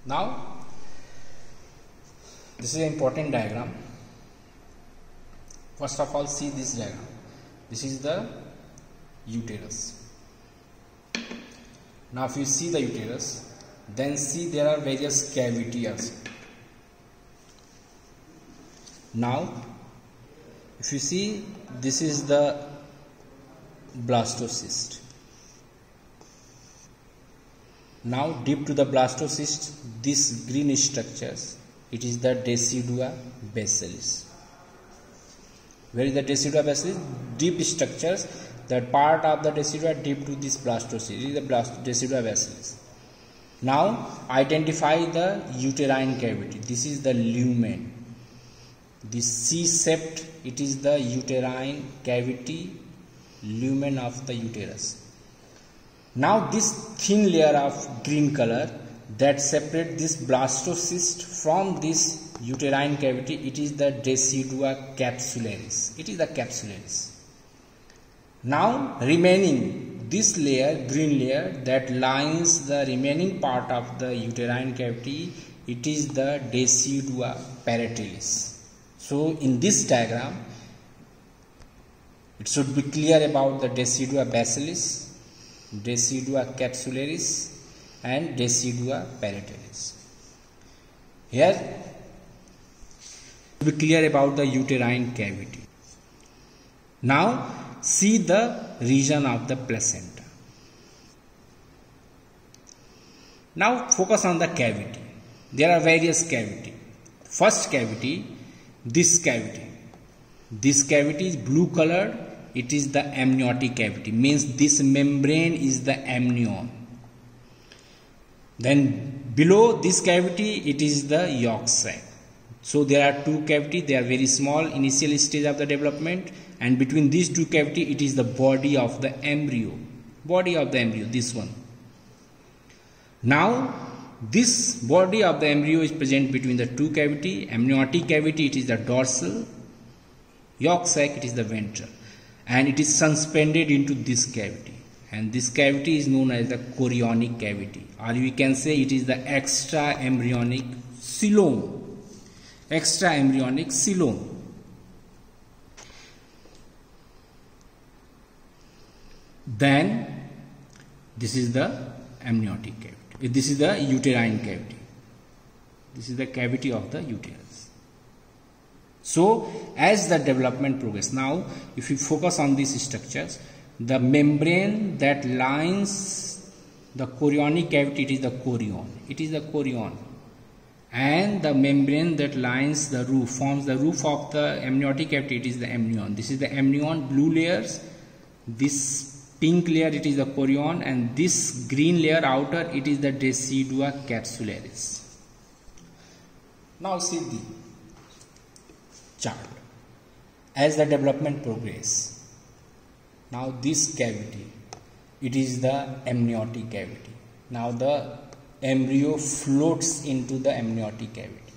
Now, this is an important diagram. First of all, see this diagram. This is the uterus. Now, if you see the uterus, then see there are various cavities. Now, if you see, this is the blastocyst. Now, deep to the blastocyst, this green structures, it is the decidua basilis. Where is the decidua basilis? Deep structures, that part of the decidua deep to this blastocyst, it is the decidua basilis. Now, identify the uterine cavity. This is the lumen. This C-sept, it is the uterine cavity, lumen of the uterus. Now this thin layer of green color that separates this blastocyst from this uterine cavity, it is the decidua capsularis. It is the capsularis. Now remaining this layer, green layer that lines the remaining part of the uterine cavity, it is the decidua parietalis. So in this diagram, it should be clear about the decidua basilis, decidua capsularis and decidua parietalis. Here be clear about the uterine cavity. Now see the region of the placenta. Now focus on the cavity. There are various cavities. First cavity, this cavity. This cavity is blue colored. It is the amniotic cavity, means this membrane is the amnion. Then below this cavity, it is the yolk sac. So there are two cavities, they are very small, initial stage of the development, and between these two cavities, it is the body of the embryo. Body of the embryo, this one. Now, this body of the embryo is present between the two cavities. Amniotic cavity, it is the dorsal. Yolk sac, it is the ventral. And it is suspended into this cavity, and this cavity is known as the chorionic cavity, or we can say it is the extra embryonic coelom. Extra embryonic coelom. Then this is the amniotic cavity. This is the uterine cavity. This is the cavity of the uterus. So, as the development progresses, now if you focus on these structures, the membrane that lines the chorionic cavity, it is the chorion. It is the chorion. And the membrane that lines the roof, forms the roof of the amniotic cavity, it is the amnion. This is the amnion, blue layers. This pink layer, it is the chorion, and this green layer outer, it is the decidua capsularis. Now see the chart. As the development progresses, now this cavity, it is the amniotic cavity. Now the embryo floats into the amniotic cavity.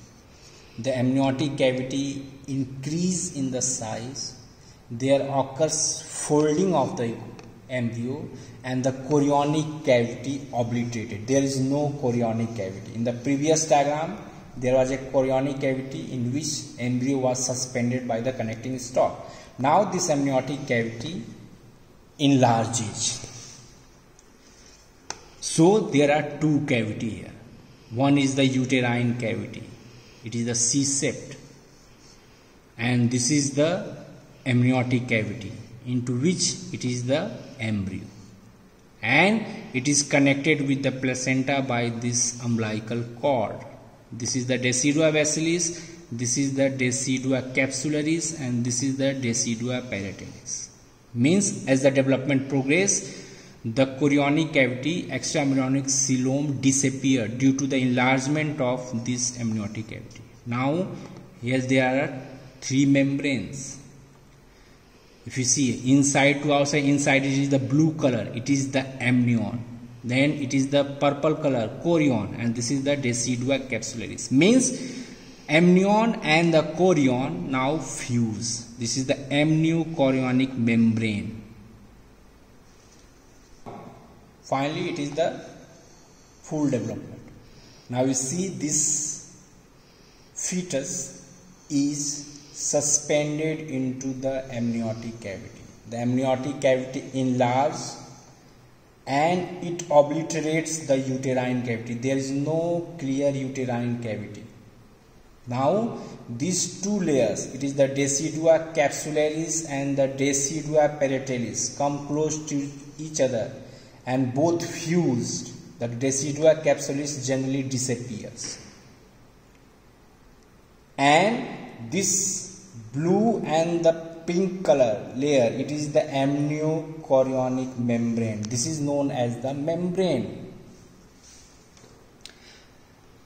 The amniotic cavity increase in the size. There occurs folding of the embryo, and the chorionic cavity obliterated. There is no chorionic cavity. In the previous diagram, there was a chorionic cavity in which embryo was suspended by the connecting stalk. Now this amniotic cavity enlarges. So there are two cavities here. One is the uterine cavity. It is the C-sept. And this is the amniotic cavity, into which it is the embryo. And it is connected with the placenta by this umbilical cord. This is the decidua basilis, this is the decidua capsularis, and this is the decidua parietalis. Means as the development progresses, the chorionic cavity, extra embryonic coelom, disappeared due to the enlargement of this amniotic cavity. Now here there are three membranes. If you see inside to outside, inside it is the blue color, it is the amnion. Then it is the purple color, chorion, and this is the decidua capsularis. Means amnion and the chorion now fuse. This is the amniochorionic membrane. Finally, it is the full development. Now you see this fetus is suspended into the amniotic cavity. The amniotic cavity enlarges and it obliterates the uterine cavity. There is no clear uterine cavity. Now these two layers, it is the decidua capsularis and the decidua parietalis, come close to each other and both fused. The decidua capsularis generally disappears. And this blue and the pink color layer, it is the amniochorionic membrane. This is known as the membrane.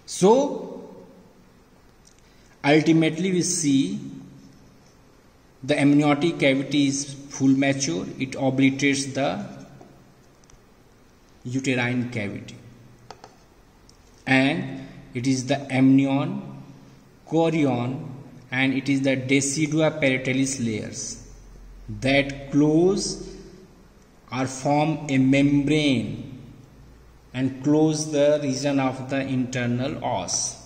So ultimately we see the amniotic cavity is full mature. It obliterates the uterine cavity, and it is the amnion, chorion, and it is the decidua parietalis layers that close or form a membrane and close the region of the internal os.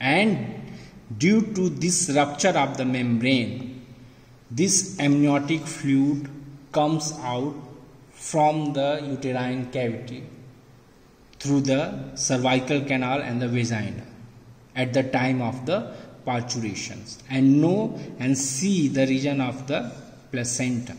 And due to this rupture of the membrane, this amniotic fluid comes out from the uterine cavity through the cervical canal and the vagina at the time of the parturitions, and know and see the region of the placenta.